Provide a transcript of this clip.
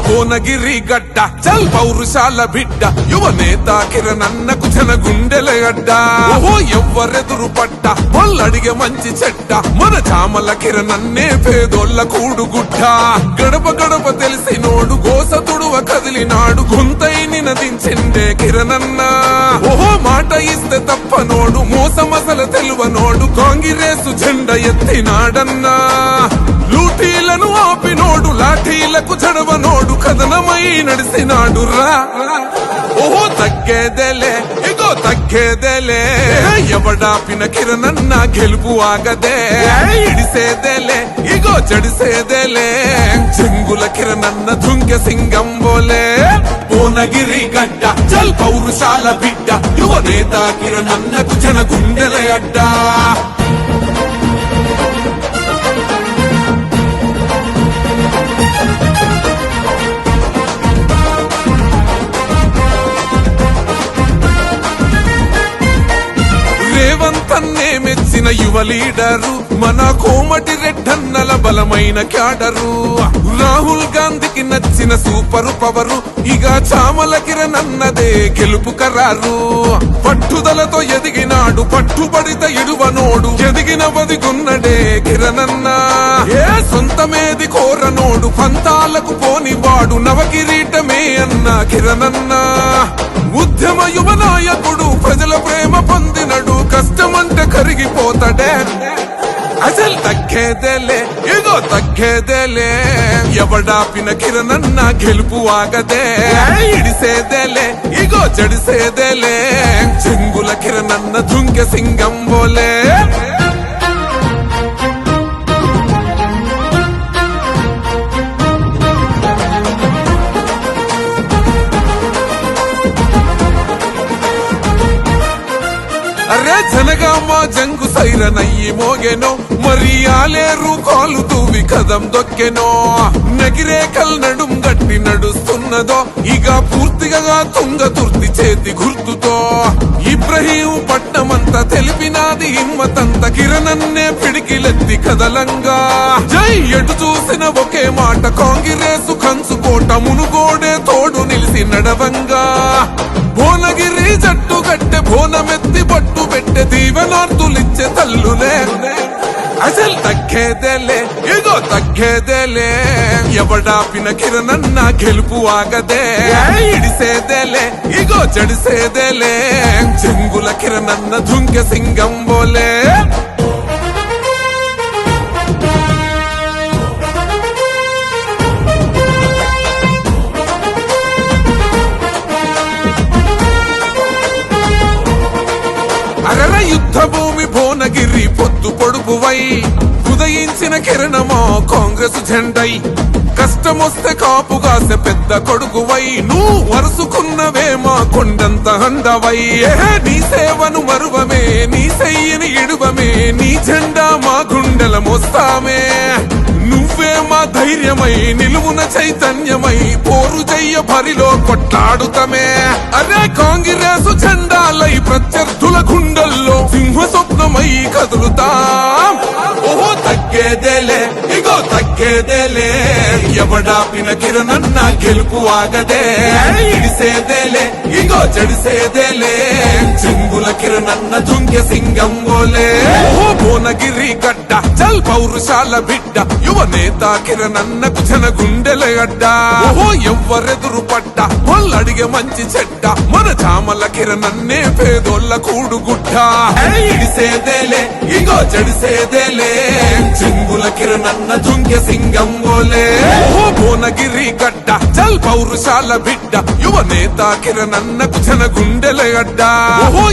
భువనగిరి గడ్డ చల్ పౌరుషాల బిడ్డ యువ నేత కిరణన్నకు జన గుండెల గడ్డ ఓహో ఎవ్వరెదురు పడ్డ వాళ్ళడిగే మంచి చెడ్డ మన చామల కిరణన్నే పేదోళ్ళ కూడుగుడ్డ గడప గడప తెలిసినోడు గోస తుడువ కదిలినాడు గొంతై నినదించిండే కిరణన్న ఓహో మాట ఇస్తే తప్పనోడు మోసమసల తెలువనోడు కాంగ్రెసు జెండ ఎత్తినాడన్నా లూటీలను ఆపినోడు లాఠీలకు చడవనోడు కథనమై నడిసినాడు రా ఓహో తగ్గేదేలే ఇగో తగ్గేదేలే ఎవడాపిన కిరణన్న గెలుపు ఆగదే ఇడిసేదేలే ఇగో జడిసేదేలే చెంగుల కిరణన్న దుంకె సింగం బోలే భువనగిరి గడ్డ చల్ పౌరుషాల బిడ్డ యువ నేత కిరణన్నకు జన గుండెల అడ్డ రేవంతన్నే మెచ్చిన యువ లీడరు మన కోమటి రెడ్డన్నల బలమైన క్యాడరు రాహుల్ గాంధీకి నచ్చిన సూపరు పవరు ఇక చామల కిరణన్నదే గెలుపు కరారు పట్టుదలతో ఎదిగినాడు పట్టుబడిత ఇడువనోడు ఎదిగిన వదిగున్నడే కిరణన్న ఏ సొంతమేది కోరనోడు పంతాలకు పోనివాడు నవకిరీటమే అన్న కిరణన్న ఉద్యమ యువ నాయకుడు ప్రజల ప్రేమ పొందినడు కష్టమంటే కరిగిపోతాడే అసలు తగ్గేదేలే ఇగో తగ్గేదేలే ఎవడాపిన కిరణన్న గెలుపు ఆగదే ఇడిసేదేలే ఇగో జడిసేదేలే చెంగుల కిరణన్న దుంకె సింగం బోలే అరే జనగామ జంగు సైరనయ్యి మోగెనో మరి ఆలేరు కాలు తూవి కదం దొక్కెనో నగిరేకల్ నడుం గట్టి నడుస్తున్నదో ఇక పూర్తిగా తుంగతుర్తి చేతి గుర్తుతో ఇబ్రహీం పట్నమంతా తెలిపినాది హిమ్మతంత కిరణన్నే పిడికిలెత్తి కదలంగా జై ఎటు చూసిన ఒకే మాట కాంగ్రెసు కంచుకోట మునుగోడే తోడు నిలిసి నడవంగా భువనగిరి జట్టు గట్టె భువనమెత్తి పట్టు పెట్టె దీవెనార్తులిచ్చే తల్లులే అసలు తగ్గేదేలే ఇగో తగ్గేదేలే ఎవడాపిన కిరణన్న గెలుపు ఆగదే ఇడిసేదేలే ఇగో జడిసేదేలే చెంగుల కిరణన్న దుంకె సింగం బోలే అరర యుద్ధ భూమి భువనగిరి పొద్దు పొడుపువై ఉదయించిన కిరణమో కాంగ్రెసు జెండై కష్టమొస్తే కాపుగాసె పెద్ద కొడుకువై నువ్వు వరుసుకున్నవే మా కొండంత హండవై నీ సేవను మరువమే నీ చెయ్యిని ఇడువమే నీ జెండా మా గుండెల మోస్తామే నువ్వే మా ధైర్యమై నిలువున చైతన్యమై పోరు చెయ్య భరిలో కొట్లాడుతమే అరే కాంగ్రెసు జెండాలై ప్రత్యర్థుల గుండెల్లో సింహ స్వప్నమై కదులుతాం ఓహో తగ్గేదేలే ఇగో తగ్గేదేలే ఎవడాపిన కిరణన్న గెలుపు ఆగదే ఇడిసేదేలే ఇగో జడిసేదేలే చెంగుల కిరణన్న దుంకె సింగం బోలే ఓహో భువనగిరి గడ్డ చల్ పౌరుషాల బిడ్డ యువ నేత కిరణన్నకు జన గుండెల గడ్డ ఓహో ఎవ్వరెదురు పడ్డ వాళ్ళడిగే మంచి చెడ్డ మన చామల కిరణన్నే పేదోళ్ళ కూడుగుడ్డ ఇడిసేదేలే ఇగో జడిసేదేలే చెంగుల కిరణన్న దుంకె సింగం బోలే ఓహో భువనగిరి గడ్డ చల్ పౌరుషాల బిడ్డ యువ నేత కిరణన్నకు జన గుండెల గడ్డ ఓహో